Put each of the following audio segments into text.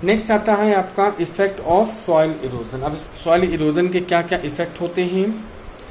Next आता है आपका इफेक्ट ऑफ सॉइल इरोजन। अब सॉइल इरोजन के क्या क्या इफेक्ट होते हैं।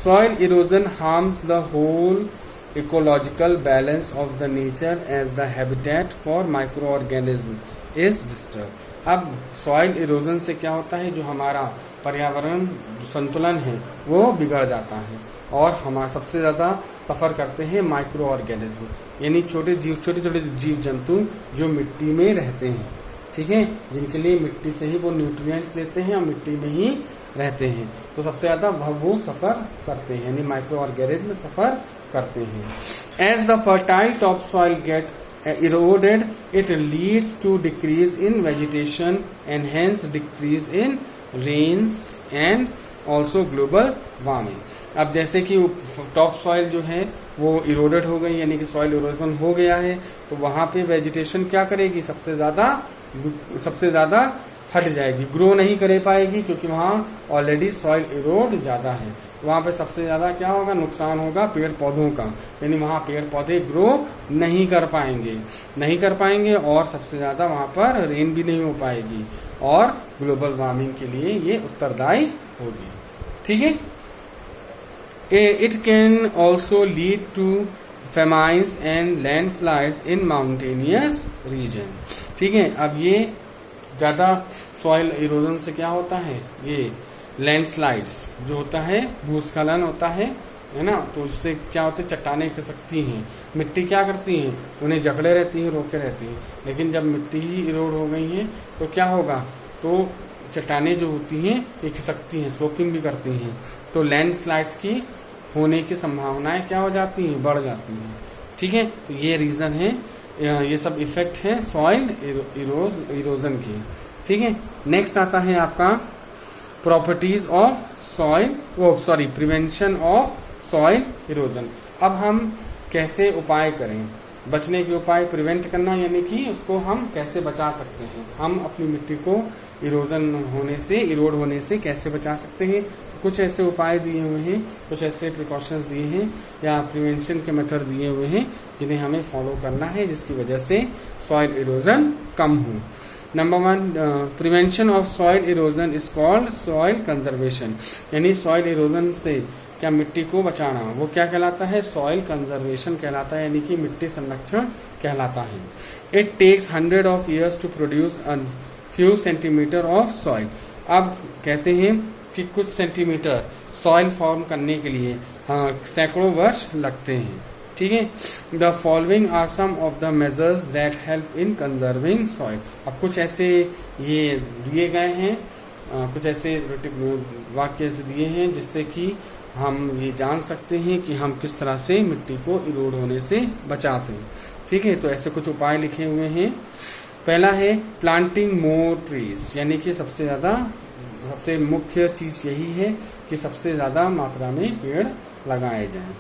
Soil erosion harms the whole ecological balance of the nature as the habitat for micro organism is disturb. अब सॉइल इरोजन से क्या होता है, जो हमारा पर्यावरण संतुलन है वो बिगड़ जाता है और हमारा सबसे ज्यादा सफर करते हैं माइक्रो ऑर्गेनिज्म, यानी छोटे छोटे जीव जंतु जो मिट्टी में रहते हैं, ठीक है, जिनके लिए मिट्टी से ही वो न्यूट्रिएंट्स लेते हैं और मिट्टी में ही रहते हैं, तो सबसे ज्यादा वो सफर करते हैं, यानी माइक्रो ऑर्गेनिज्म सफर करते हैं। As the fertile top soil get eroded, it leads to decrease in vegetation and hence decrease in rains and also global warming। अब जैसे कि टॉप सॉइल जो है वो इरोडेड हो गई, यानी कि सॉइल इरोजन हो गया है, तो वहां पे वेजिटेशन क्या करेगी, सबसे ज्यादा हट जाएगी, ग्रो नहीं कर पाएगी, क्योंकि वहां ऑलरेडी सॉइल इरोड ज्यादा है। तो वहां पे सबसे ज्यादा क्या होगा, नुकसान होगा पेड़ पौधों का, यानी वहां पेड़ पौधे ग्रो नहीं कर पाएंगे और सबसे ज्यादा वहां पर रेन भी नहीं हो पाएगी और ग्लोबल वार्मिंग के लिए ये उत्तरदायी होगी, ठीक है। It can also lead to famines and landslides in mountainous region। ठीक है, अब ये ज्यादा सॉइल इरोजन से क्या होता है, ये लैंडस्लाइड्स जो होता है, भूस्खलन होता है ना, तो इससे क्या होता है, चट्टानें खिसकती हैं, मिट्टी क्या करती हैं, उन्हें जकड़े रहती हैं, रोके रहती हैं। लेकिन जब मिट्टी ही इरोड हो गई है तो क्या होगा, तो चट्टानें जो होती हैं ये खिसकती हैं, स्लोपिंग भी करती हैं, तो लैंडस्लाइड्स की होने की संभावनाएं क्या हो जाती हैं, बढ़ जाती हैं, ठीक है। तो ये रीजन है, ये सब इफेक्ट है सॉइल इरोजन के, ठीक है। नेक्स्ट आता है आपका properties of soil, prevention of soil erosion. अब हम कैसे उपाय करें, बचने के उपाय, प्रिवेंट करना यानी कि उसको हम कैसे बचा सकते हैं, हम अपनी मिट्टी को इरोड होने से कैसे बचा सकते हैं। कुछ ऐसे उपाय दिए हुए हैं, कुछ ऐसे प्रिकॉशंस दिए हैं या प्रिवेंशन के मेथड दिए हुए हैं जिन्हें हमें फॉलो करना है, जिसकी वजह से सॉइल इरोजन कम हो। Number 1, prevention of soil erosion is called soil conservation, यानी सॉइल इरोजन से क्या मिट्टी को बचाना, वो क्या कहलाता है, सॉइल कंजर्वेशन कहलाता है, यानी कि मिट्टी संरक्षण कहलाता है। It takes 100 of years to produce a few centimeter of soil. अब कहते हैं कि कुछ सेंटीमीटर सॉइल फॉर्म करने के लिए सैकड़ों वर्ष लगते हैं, ठीक है। The following are some of the measures that help in conserving soil. अब कुछ ऐसे ये दिए गए हैं, कुछ ऐसे वाक्य दिए हैं जिससे कि हम ये जान सकते हैं कि हम किस तरह से मिट्टी को इरोड होने से बचाते हैं, ठीक है। तो ऐसे कुछ उपाय लिखे हुए हैं। पहला है प्लांटिंग मोर ट्रीज, यानी कि सबसे मुख्य चीज यही है कि सबसे ज्यादा मात्रा में पेड़ लगाए जाएं।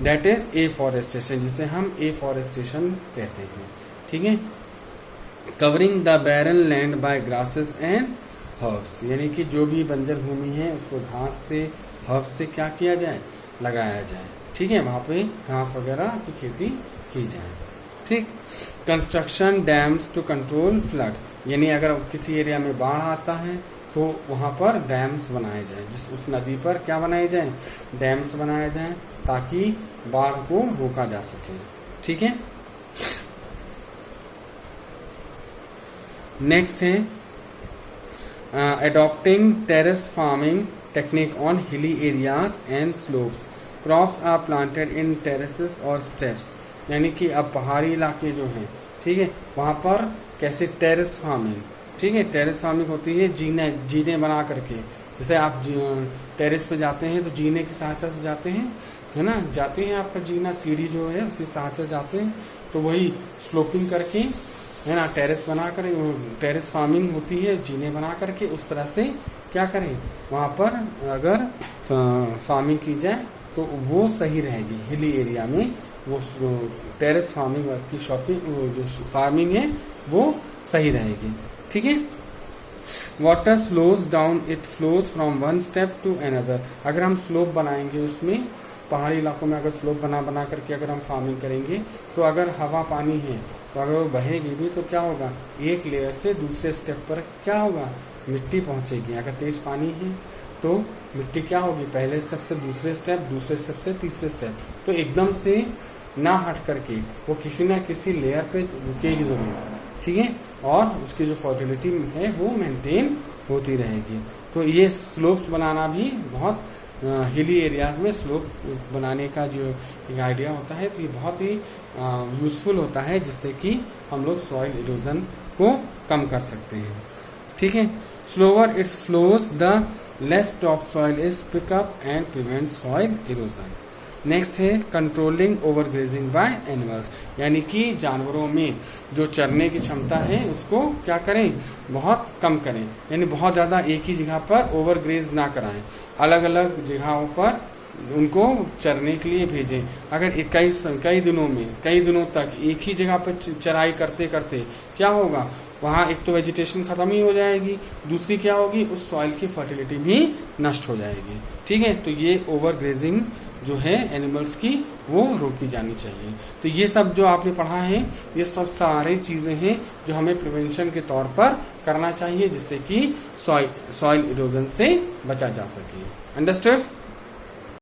दैट इज एफॉरेस्टेशन, जिसे हम एफॉरेस्टेशन कहते हैं, ठीक है। Covering the barren land by grasses and herbs, यानी कि जो भी बंजर भूमि है उसको घास से, हर्ब्स से क्या किया जाए, लगाया जाए, ठीक है, वहां पे घास वगैरह की खेती की जाए, ठीक। Construction dams to control flood, यानी अगर किसी एरिया में बाढ़ आता है तो वहां पर डैम्स बनाए जाए, उस नदी पर क्या बनाए जाए, डैम्स बनाए जाए, ताकि बाढ़ को रोका जा सके, ठीक है। नेक्स्ट है adopting terrace farming technique on hilly areas and slopes. Crops are planted in terraces or steps. यानी कि अब पहाड़ी इलाके जो हैं, ठीक है, वहां पर कैसे टेरेस फार्मिंग, ठीक है, टेरेस फार्मिंग होती है जीने बना करके। जैसे आप टेरेस पे जाते हैं तो जीने की सहायता से जाते हैं, है ना, जाते हैं, आपका जीना सीढ़ी जो है उसी सहायता से जाते हैं, तो वही स्लोपिंग करके, है ना, टेरेस बनाकर टेरेस फार्मिंग होती है, जीने बना करके उस तरह से क्या करें, वहां पर अगर फार्मिंग की जाए तो वो सही रहेगी। हिली एरिया में वो टेरेस फार्मिंग की जो फार्मिंग है वो सही रहेगी, ठीक है। Water slows down, it flows from one step to another. अगर हम स्लोप बनाएंगे, उसमें पहाड़ी इलाकों में अगर स्लोप बना करके अगर हम फार्मिंग करेंगे तो अगर हवा पानी है तो अगर वो बहेगी भी तो क्या होगा, एक लेयर से दूसरे स्टेप पर क्या होगा, मिट्टी पहुंचेगी। अगर तेज पानी है तो मिट्टी क्या होगी, पहले स्टेप से दूसरे स्टेप, दूसरे स्टेप से तीसरे स्टेप, तो एकदम से ना हट करके वो किसी ना किसी लेयर पे रुकेगी जरूर, ठीक है, और उसकी जो फर्टिलिटी है वो मेंटेन होती रहेगी। तो ये स्लोप्स बनाना भी बहुत हिली एरियाज में स्लोप बनाने का जो एक आइडिया होता है, तो ये बहुत ही यूजफुल होता है, जिससे कि हम लोग सॉइल इरोजन को कम कर सकते हैं, ठीक है। Slower its flows the less top soil is pick up and prevent soil erosion. Next है controlling over grazing by animals, यानी कि जानवरों में जो चरने की क्षमता है उसको क्या करें, बहुत कम करें, यानी बहुत ज़्यादा एक ही जगह पर ओवर ग्रेज ना कराएं, अलग अलग जगहों पर उनको चरने के लिए भेजें। अगर कई दिनों तक एक ही जगह पर चराई करते करते क्या होगा, वहाँ एक तो वेजिटेशन खत्म ही हो जाएगी, दूसरी क्या होगी, उस सॉइल की फर्टिलिटी भी नष्ट हो जाएगी, ठीक है। तो ये ओवर ग्रेजिंग जो है एनिमल्स की वो रोकी जानी चाहिए। तो ये सब जो आपने पढ़ा है, ये सब सारी चीजें हैं जो हमें प्रिवेंशन के तौर पर करना चाहिए, जिससे कि सॉइल इरोजन से बचा जा सके। अंडरस्टूड।